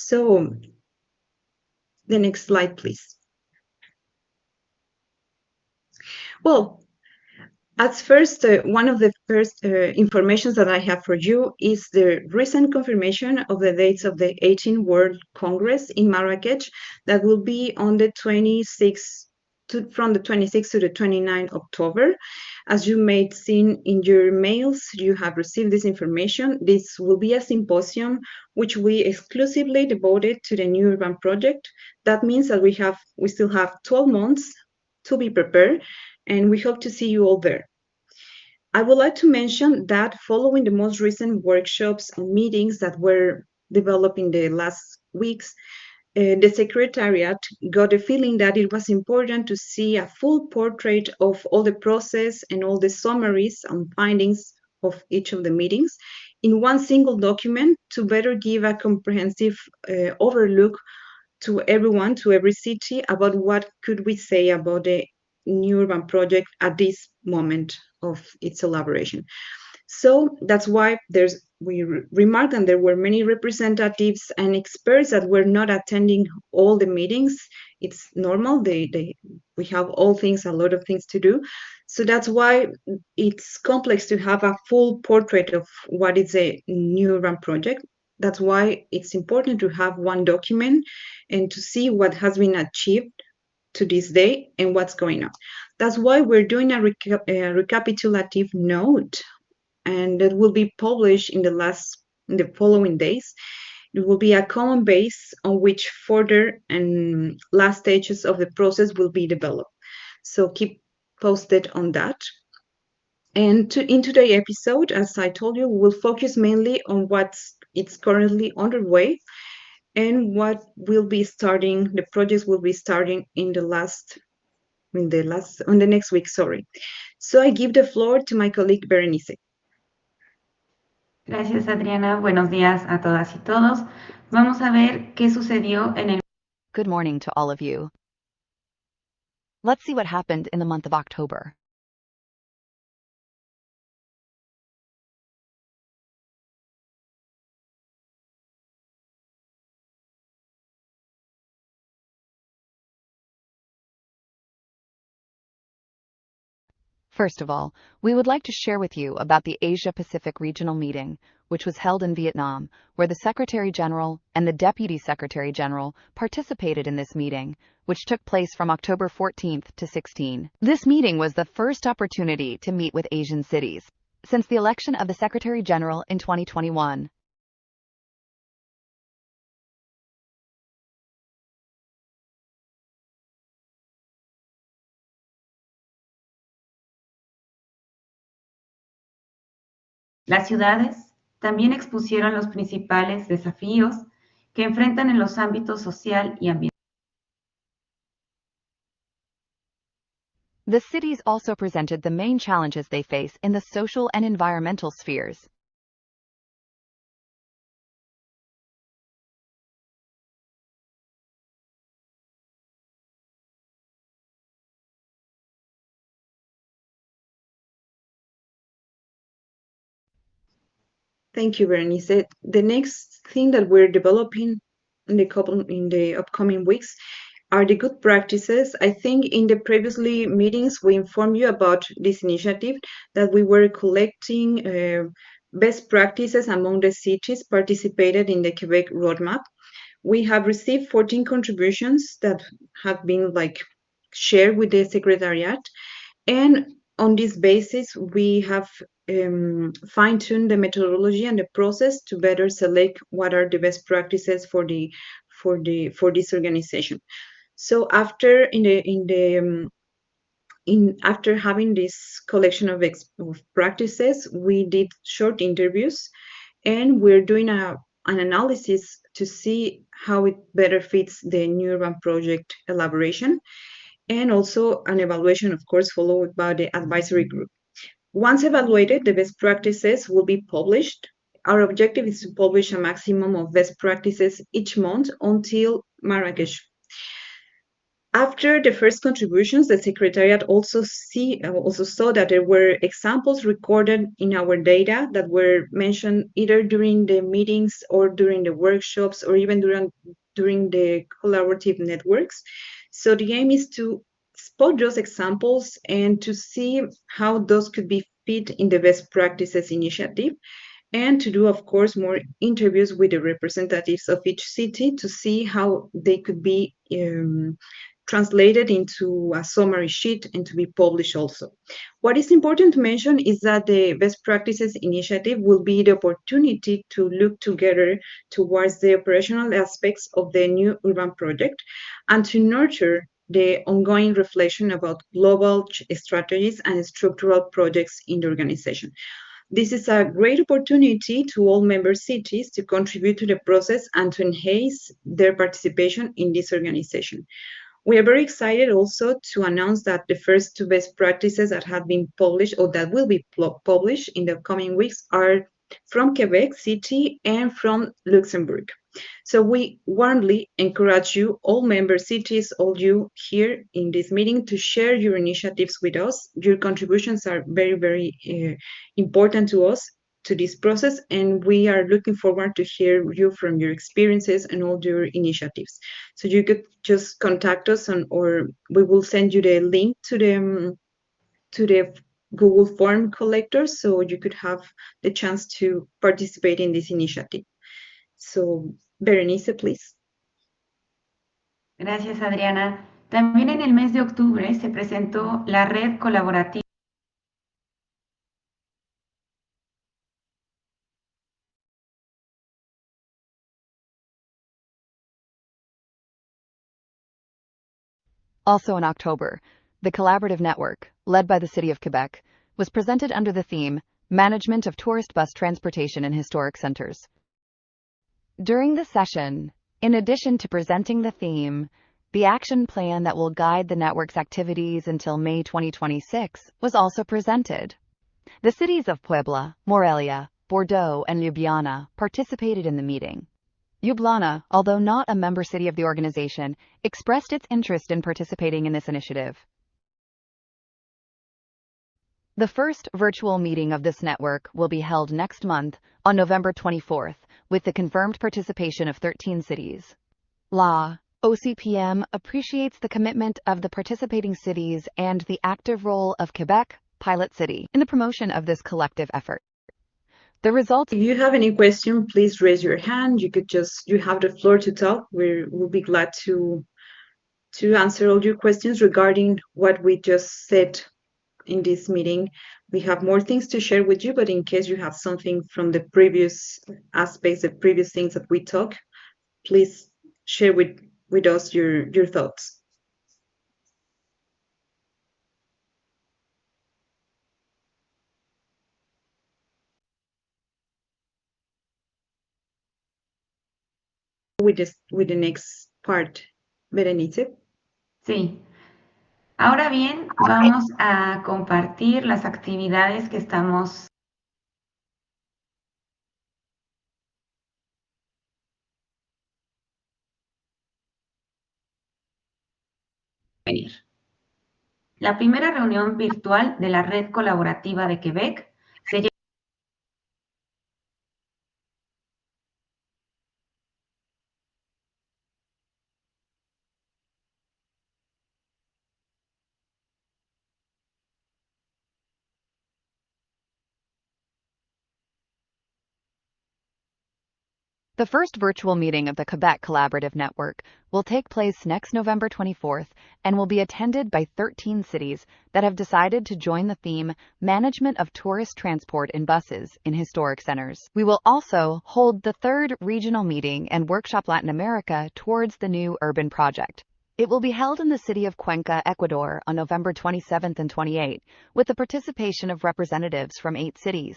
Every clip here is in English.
So the next slide, please. Well, at first, one of the first informations that I have for you is the recent confirmation of the dates of the 18th World Congress in Marrakech that will be on the 26th from the 26th to the 29th October. As you may have seen in your mails, you have received this information. This will be a symposium which we exclusively devoted to the New Urban Project. That means that we still have 12 months to be prepared, and we hope to see you all there. I would like to mention that following the most recent workshops and meetings that were developed in the last weeks, the Secretariat got the feeling that it was important to see a full portrait of all the process and all the summaries and findings of each of the meetings in one single document to better give a comprehensive overlook to everyone, to every city, about what could we say about the New Urban Project at this moment of its elaboration. So that's why we remarked that there were many representatives and experts that were not attending all the meetings. It's normal. We have a lot of things to do. So that's why it's complex to have a full portrait of what is a New Urban Project. That's why it's important to have one document and to see what has been achieved to this day and what's going on. That's why we're doing a recapitulative note, and that will be published in the following days. It will be a common base on which further and last stages of the process will be developed. So keep posted on that. And in today's episode, as I told you, we'll focus mainly on it's currently underway and what will be starting. The projects will be starting on the next week. Sorry. So I give the floor to my colleague Berenice. Gracias, Adriana. Buenos días a todas y todos. Vamos a ver qué sucedió en el... Good morning to all of you. Let's see what happened in the month of October. First of all, we would like to share with you about the Asia-Pacific Regional Meeting, which was held in Vietnam, where the Secretary General and the Deputy Secretary General participated in this meeting, which took place from October 14th to 16. This meeting was the first opportunity to meet with Asian cities since the election of the Secretary General in 2021. Las ciudades también expusieron los principales desafíos que enfrentan en los ámbitos social y ambiental. The cities also presented the main challenges they face in the social and environmental spheres. Thank you, Berenice. The next thing that we're developing in the upcoming weeks are the good practices. I think in the previously meetings we informed you about this initiative, that we were collecting best practices among the cities participated in the Quebec roadmap. We have received 14 contributions that have been shared with the Secretariat, and on this basis we have fine-tuned the methodology and the process to better select what are the best practices for this organization. So after after having this collection of practices, we did short interviews, and we're doing an analysis to see how it better fits the New Urban Project elaboration, and also an evaluation, of course, followed by the advisory group. Once evaluated, the best practices will be published. Our objective is to publish a maximum of best practices each month until Marrakech. After the first contributions, the Secretariat also saw that there were examples recorded in our data that were mentioned either during the meetings or during the workshops or even during the collaborative networks. So the aim is to spot those examples and to see how those could be fit in the best practices initiative, and to do, of course, more interviews with the representatives of each city to see how they could be translated into a summary sheet and to be published also. What is important to mention is that the Best Practices Initiative will be the opportunity to look together towards the operational aspects of the new urban project and to nurture the ongoing reflection about global strategies and structural projects in the organization. This is a great opportunity to all member cities to contribute to the process and to enhance their participation in this organization. We are very excited also to announce that the first two best practices that have been published or that will be published in the coming weeks are from Quebec City and from Luxembourg. So we warmly encourage you, all member cities, all you here in this meeting, to share your initiatives with us. Your contributions are very, very important to us, to this process, and we are looking forward to hear you from your experiences and all your initiatives. So you could just contact us or we will send you the link to the Google form collector so you could have the chance to participate in this initiative. So, Berenice, please. Gracias, Adriana. También en el mes de octubre se presentó la red colaborativa. Also in October, the Collaborative Network, led by the City of Quebec, was presented under the theme Management of Tourist Bus Transportation in Historic Centers. During the session, in addition to presenting the theme, the action plan that will guide the network's activities until May 2026 was also presented. The cities of Puebla, Morelia, Bordeaux, and Ljubljana participated in the meeting. Ljubljana, although not a member city of the organization, expressed its interest in participating in this initiative. The first virtual meeting of this network will be held next month on November 24th, with the confirmed participation of 13 cities. OCPM appreciates the commitment of the participating cities and the active role of Quebec, Pilot City, in the promotion of this collective effort. The results. If you have any question, please raise your hand. You have the floor to talk. We'll be glad to answer all your questions regarding what we just said in this meeting. We have more things to share with you, but in case you have something from the previous aspects, the previous things that we talked, please share with us your thoughts. With the next part, Berenice. Sí. Ahora bien, vamos a compartir las actividades que estamos venir. La primera reunión virtual de la Red Colaborativa de Quebec se llevó The first virtual meeting of the Quebec Collaborative Network will take place next November 24th and will be attended by 13 cities that have decided to join the theme Management of Tourist Transport in Buses in Historic Centers. We will also hold the third regional meeting and workshop Latin America towards the new urban project. It will be held in the city of Cuenca, Ecuador on November 27th and 28th, with the participation of representatives from 8 cities.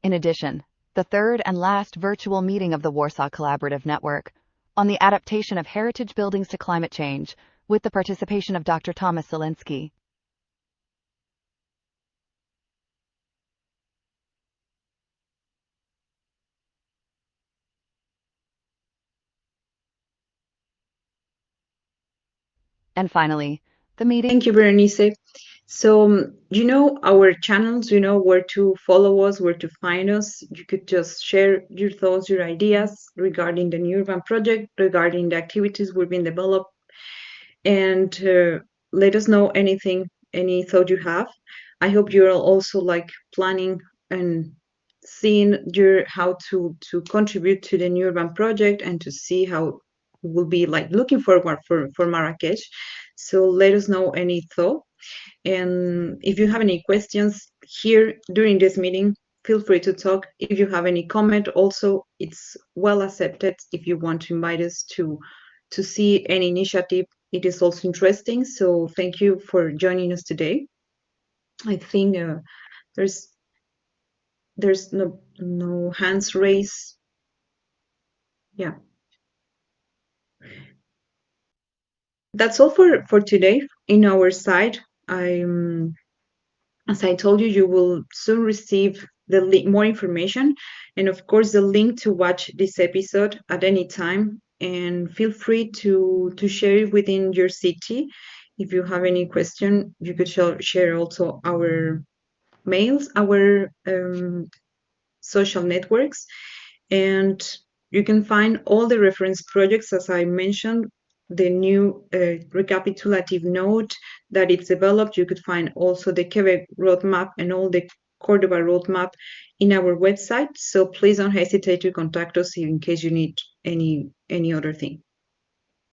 In addition, the third and last virtual meeting of the Warsaw Collaborative Network on the adaptation of heritage buildings to climate change, with the participation of Dr. Thomas Zielinski. And finally, the meeting. Thank you, Berenice. So, you know our channels, you know where to follow us, where to find us. You could just share your thoughts, your ideas regarding the New Urban project, regarding the activities we've been developed, and let us know any thought you have. I hope you're also like planning and seeing how to contribute to the New Urban project and to see how it will be like looking forward for Marrakech. So let us know any thought. And if you have any questions here during this meeting, feel free to talk. If you have any comment, also it's well accepted. If you want to invite us to see any initiative, it is also interesting. So thank you for joining us today. I think there's no hands raised. Yeah, that's all for today in our side. As I told you, you will soon receive more information, and of course the link to watch this episode at any time. And feel free to share it within your city. If you have any question, you could share also our mails, our social networks, and you can find all the reference projects, as I mentioned, the new recapitulative note that it's developed. You could find also the Quebec roadmap and all the Cordoba roadmap in our website. So please don't hesitate to contact us in case you need any other thing.